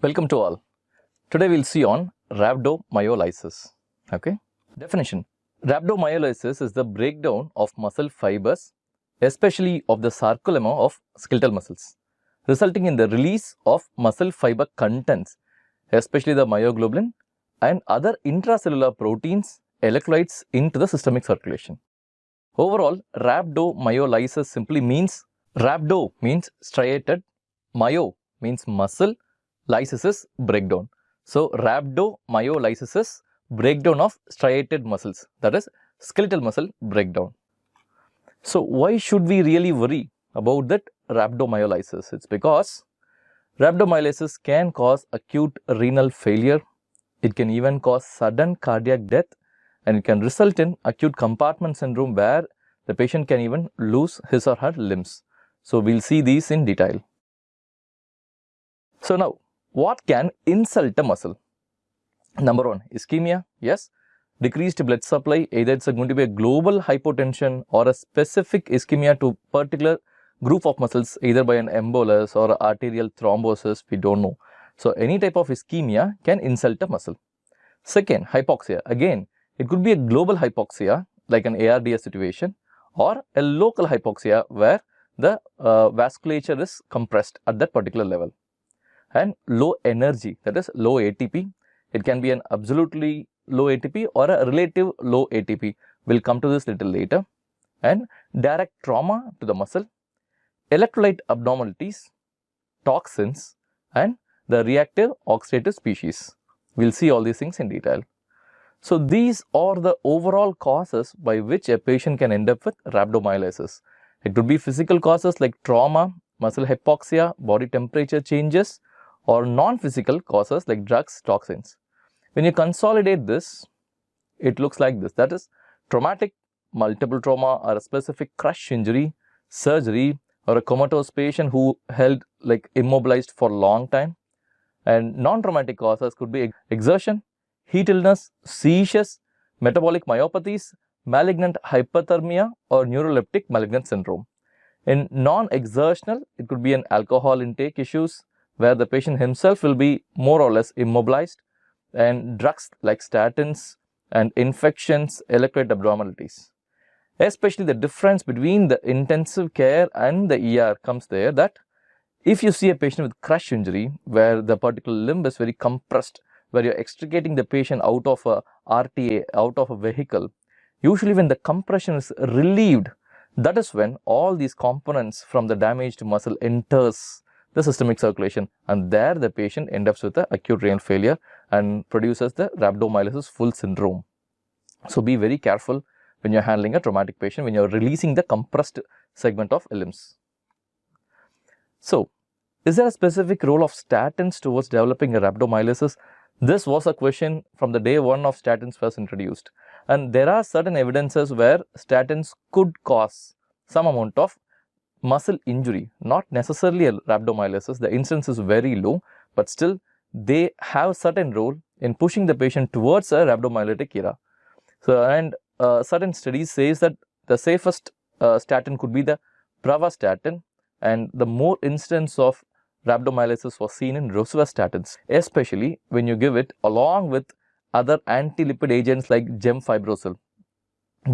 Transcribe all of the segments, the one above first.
Welcome to all. Today we'll see on rhabdomyolysis. Okay. Definition. Rhabdomyolysis is the breakdown of muscle fibers, especially of the sarcolemma of skeletal muscles, resulting in the release of muscle fiber contents, especially the myoglobin and other intracellular proteins, electrolytes into the systemic circulation. Overall, rhabdomyolysis simply means rhabdo means striated, myo means muscle, lysis is breakdown. So, rhabdomyolysis is breakdown of striated muscles, that is skeletal muscle breakdown. So, why should we really worry about that rhabdomyolysis? It's because rhabdomyolysis can cause acute renal failure, it can even cause sudden cardiac death, and it can result in acute compartment syndrome where the patient can even lose his or her limbs. So, we'll see these in detail. So, now what can insult a muscle? Number one, ischemia. Yes, decreased blood supply, either it's going to be a global hypotension or a specific ischemia to particular group of muscles, either by an embolus or arterial thrombosis, we don't know. So, any type of ischemia can insult a muscle. Second, hypoxia. Again, it could be a global hypoxia like an ARDS situation or a local hypoxia where the vasculature is compressed at that particular level. And low energy, that is low ATP. It can be an absolutely low ATP or a relative low ATP. We'll come to this little later. And direct trauma to the muscle, electrolyte abnormalities, toxins, and the reactive oxidative species. We'll see all these things in detail. So, these are the overall causes by which a patient can end up with rhabdomyolysis. It could be physical causes like trauma, muscle hypoxia, body temperature changes, or non-physical causes like drugs, toxins. When you consolidate this, it looks like this. That is traumatic, multiple trauma or a specific crush injury, surgery, or a comatose patient who held like immobilized for a long time. And non-traumatic causes could be exertion, heat illness, seizures, metabolic myopathies, malignant hyperthermia, or neuroleptic malignant syndrome. In non-exertional, it could be an alcohol intake issues where the patient himself will be more or less immobilized, and drugs like statins and infections, electrolyte abnormalities. Especially the difference between the intensive care and the ER comes there, that if you see a patient with crush injury where the particular limb is very compressed, where you're extricating the patient out of a RTA, out of a vehicle, usually when the compression is relieved, that is when all these components from the damaged muscle enters the systemic circulation, and there the patient ends up with the acute renal failure and produces the rhabdomyolysis full syndrome. So, be very careful when you're handling a traumatic patient, when you're releasing the compressed segment of limbs. So, is there a specific role of statins towards developing a rhabdomyolysis? This was a question from the day one of statins first introduced, and there are certain evidences where statins could cause some amount of muscle injury, not necessarily a rhabdomyolysis. The incidence is very low, but still they have certain role in pushing the patient towards a rhabdomyolytic era. So, and certain studies says that the safest statin could be the pravastatin, and the more incidence of rhabdomyolysis was seen in rosuvastatins, especially when you give it along with other anti-lipid agents like gemfibrozil.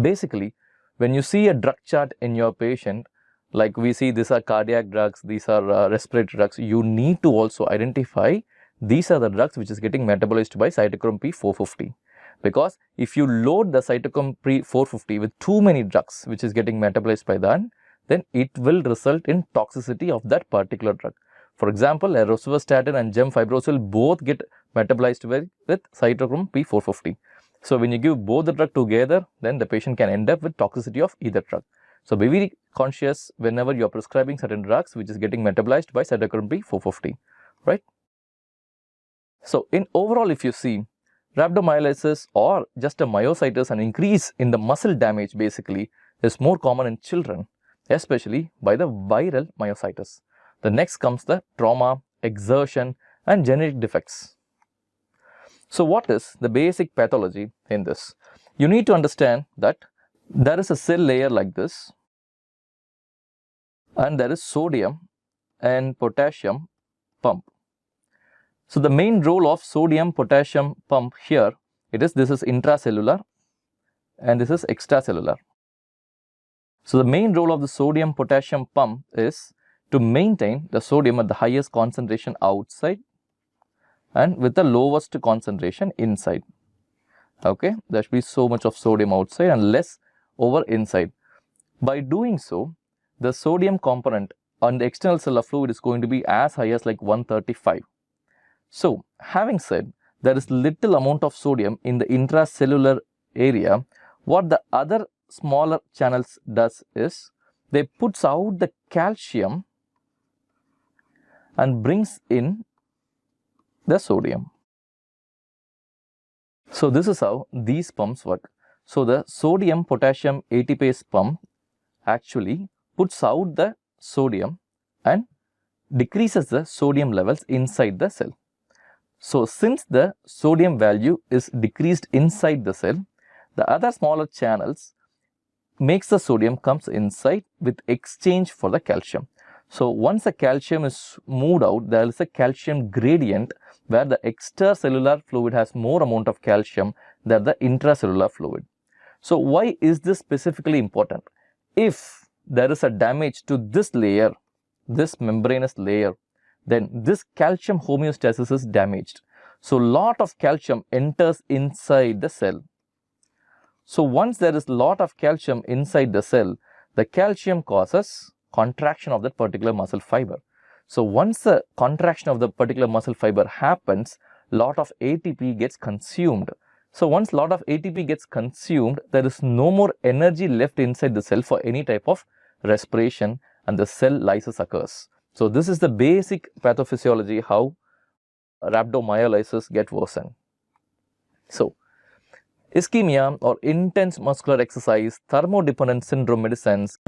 Basically, when you see a drug chart in your patient, like we see these are cardiac drugs, these are respiratory drugs, you need to also identify these are the drugs which is getting metabolized by cytochrome P450. Because if you load the cytochrome P450 with too many drugs which is getting metabolized by that, then it will result in toxicity of that particular drug. For example, a rosuvastatin and gemfibrozil both get metabolized with cytochrome P450. So, when you give both the drug together, then the patient can end up with toxicity of either drug. So, be very conscious whenever you are prescribing certain drugs which is getting metabolized by cytochrome P450, right? So, in overall, if you see rhabdomyolysis or just a myositis, an increase in the muscle damage basically is more common in children, especially by the viral myositis. The next comes the trauma, exertion, and genetic defects. So, what is the basic pathology in this? You need to understand that there is a cell layer like this, and there is sodium and potassium pump. So the main role of sodium potassium pump here, this is intracellular and this is extracellular. So the main role of the sodium potassium pump is to maintain the sodium at the highest concentration outside and with the lowest concentration inside. Okay, there should be so much of sodium outside and less over inside. By doing so, the sodium component on the external cellular fluid is going to be as high as like 135. So, having said there is little amount of sodium in the intracellular area, what the other smaller channels does is they puts out the calcium and brings in the sodium. So this is how these pumps work. So the sodium potassium ATPase pump actually puts out the sodium and decreases the sodium levels inside the cell. So since the sodium value is decreased inside the cell, the other smaller channels makes the sodium comes inside with exchange for the calcium. So once the calcium is moved out, there is a calcium gradient where the extracellular fluid has more amount of calcium than the intracellular fluid. So why is this specifically important? If there is a damage to this layer, this membranous layer, then this calcium homeostasis is damaged. So lot of calcium enters inside the cell. So once there is lot of calcium inside the cell, the calcium causes contraction of that particular muscle fiber. So once the contraction of the particular muscle fiber happens, lot of ATP gets consumed. So once lot of ATP gets consumed, there is no more energy left inside the cell for any type of respiration and the cell lysis occurs. So this is the basic pathophysiology how rhabdomyolysis get worsened. So ischemia or intense muscular exercise thermodependent syndrome medicines